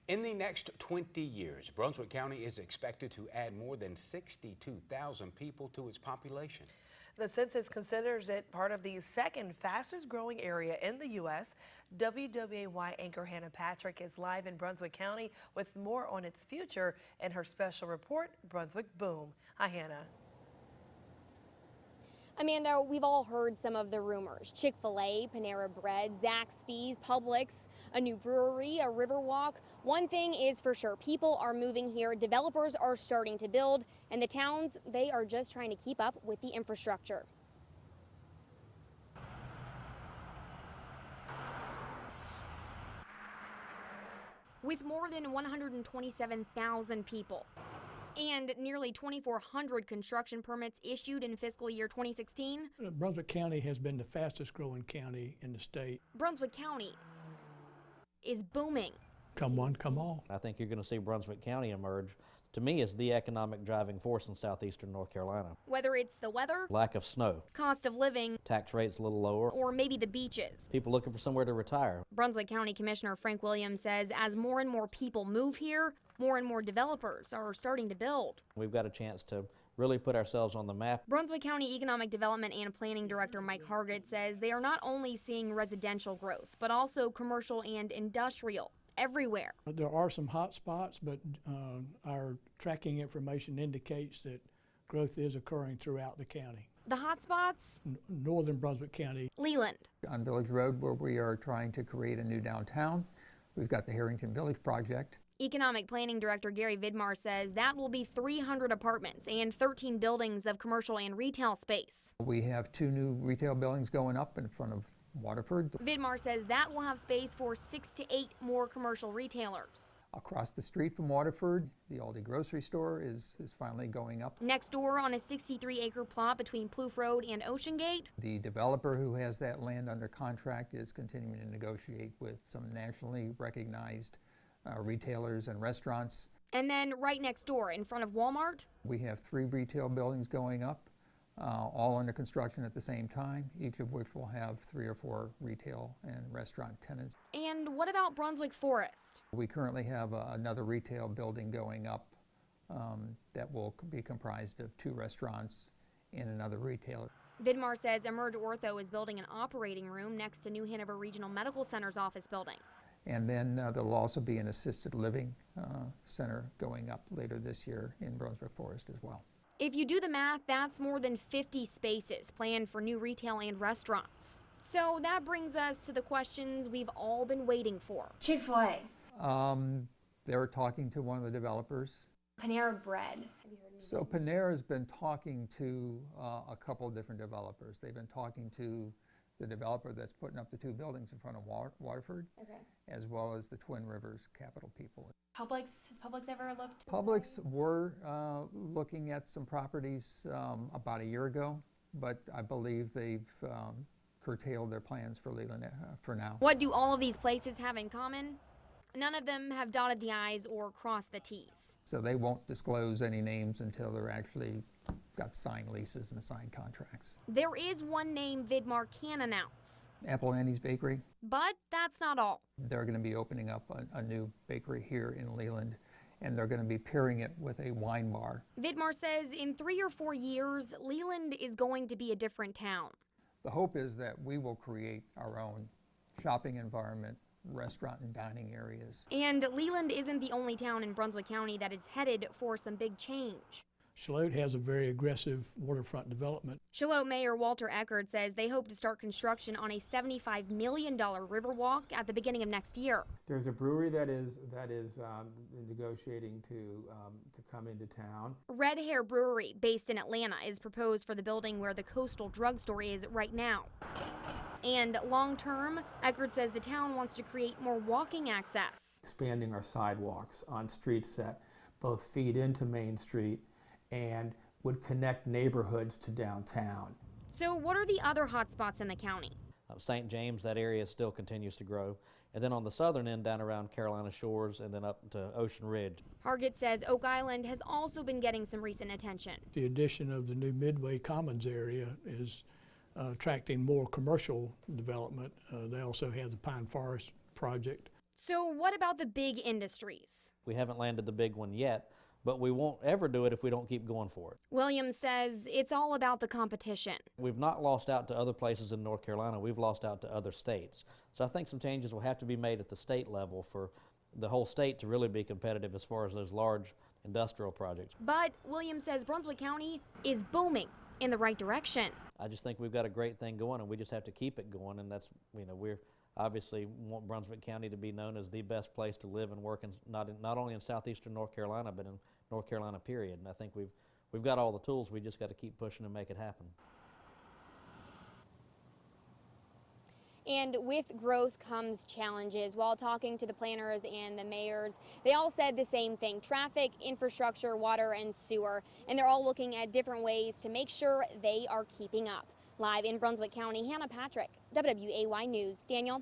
In the next 20 years, Brunswick County is expected to add more than 62,000 people to its population. The census considers it part of the second fastest growing area in the U.S. WWAY anchor Hannah Patrick is live in Brunswick County with more on its future in her special report, Brunswick Boom. Hi, Hannah. Amanda, we've all heard some of the rumors. Chick-fil-A, Panera Bread, Zaxby's, Publix, a new brewery, a Riverwalk. One thing is for sure, people are moving here, developers are starting to build, and the towns, they are just trying to keep up with the infrastructure. With more than 127,000 people and nearly 2,400 construction permits issued in fiscal year 2016. Brunswick County has been the fastest growing county in the state. Brunswick County is booming. Come one, come all. I think you're going to see Brunswick County emerge, to me, as the economic driving force in southeastern North Carolina. Whether it's the weather, lack of snow, cost of living, tax rates a little lower, or maybe the beaches. People looking for somewhere to retire. Brunswick County Commissioner Frank Williams says as more and more people move here, more and more developers are starting to build. We've got a chance to really put ourselves on the map. Brunswick County Economic Development and Planning Director Mike Hargett says they are not only seeing residential growth, but also commercial and industrial everywhere. There are some hot spots, but our tracking information indicates that growth is occurring throughout the county. The hot spots? Northern Brunswick County. Leland. On Village Road, where we are trying to create a new downtown. We've got the Harrington Village project. Economic Planning Director Gary Vidmar says that will be 300 apartments and 13 buildings of commercial and retail space. We have 2 new retail buildings going up in front of Waterford. Vidmar says that will have space for 6 to 8 more commercial retailers. Across the street from Waterford, the Aldi grocery store is finally going up. Next door on a 63-acre plot between Plouffe Road and Ocean Gate. The developer who has that land under contract is continuing to negotiate with some nationally recognized retailers and restaurants. And then right next door in front of Walmart, we have 3 retail buildings going up, all under construction at the same time, each of which will have 3 or 4 retail and restaurant tenants. And what about Brunswick Forest? We currently have another retail building going up that will be comprised of 2 restaurants and another retailer. Vidmar says Emerge Ortho is building an operating room next to New Hanover Regional Medical Center's office building. And then there will also be an assisted living center going up later this year in Brunswick Forest as well. If you do the math, that's more than 50 spaces planned for new retail and restaurants. So that brings us to the questions we've all been waiting for. Chick-fil-A. They're talking to one of the developers. Panera Bread. So Panera's been talking to a couple of different developers. They've been talking to the developer that's putting up the 2 buildings in front of Waterford, as well as the Twin Rivers Capital people. Publix, has Publix ever looked? Publix were looking at some properties about a year ago, but I believe they've curtailed their plans for Leland for now. What do all of these places have in common? None of them have dotted the I's or crossed the T's. So they won't disclose any names until they're actually got signed leases and signed contracts. There is one name Vidmar can announce. Apple Annie's Bakery. But that's not all. They're going to be opening up a new bakery here in Leland, and they're going to be pairing it with a wine bar. Vidmar says in 3 or 4 years, Leland is going to be a different town. The hope is that we will create our own shopping environment, restaurant and dining areas. And Leland isn't the only town in Brunswick County that is headed for some big change. Shallotte has a very aggressive waterfront development. Shallotte Mayor Walter Eckert says they hope to start construction on a $75 million Riverwalk at the beginning of next year. There's a brewery that is negotiating to come into town. Red Hair Brewery, based in Atlanta, is proposed for the building where the Coastal Drugstore is right now. And long term, Eckert says the town wants to create more walking access. Expanding our sidewalks on streets that both feed into Main Street and would connect neighborhoods to downtown. So what are the other hot spots in the county? St. James, that area still continues to grow. And then on the southern end, down around Carolina Shores and then up to Ocean Ridge. Hargett says Oak Island has also been getting some recent attention. The addition of the new Midway Commons area is attracting more commercial development. They also have the Pine Forest project. So what about the big industries? We haven't landed the big one yet, but we won't ever do it if we don't keep going for it. Williams says it's all about the competition. We've not lost out to other places in North Carolina, we've lost out to other states. So I think some changes will have to be made at the state level for the whole state to really be competitive as far as those large industrial projects. But Williams says Brunswick County is booming in the right direction. I just think we've got a great thing going, and we just have to keep it going, and that's, we're obviously want Brunswick County to be known as the best place to live and work, in, not only in southeastern North Carolina, but in North Carolina, period. And I think we've got all the tools. We just got to keep pushing and make it happen. And with growth comes challenges. While talking to the planners and the mayors, they all said the same thing: traffic, infrastructure, water, and sewer. And they're all looking at different ways to make sure they are keeping up. Live in Brunswick County, Hannah Patrick, WWAY News. Daniel?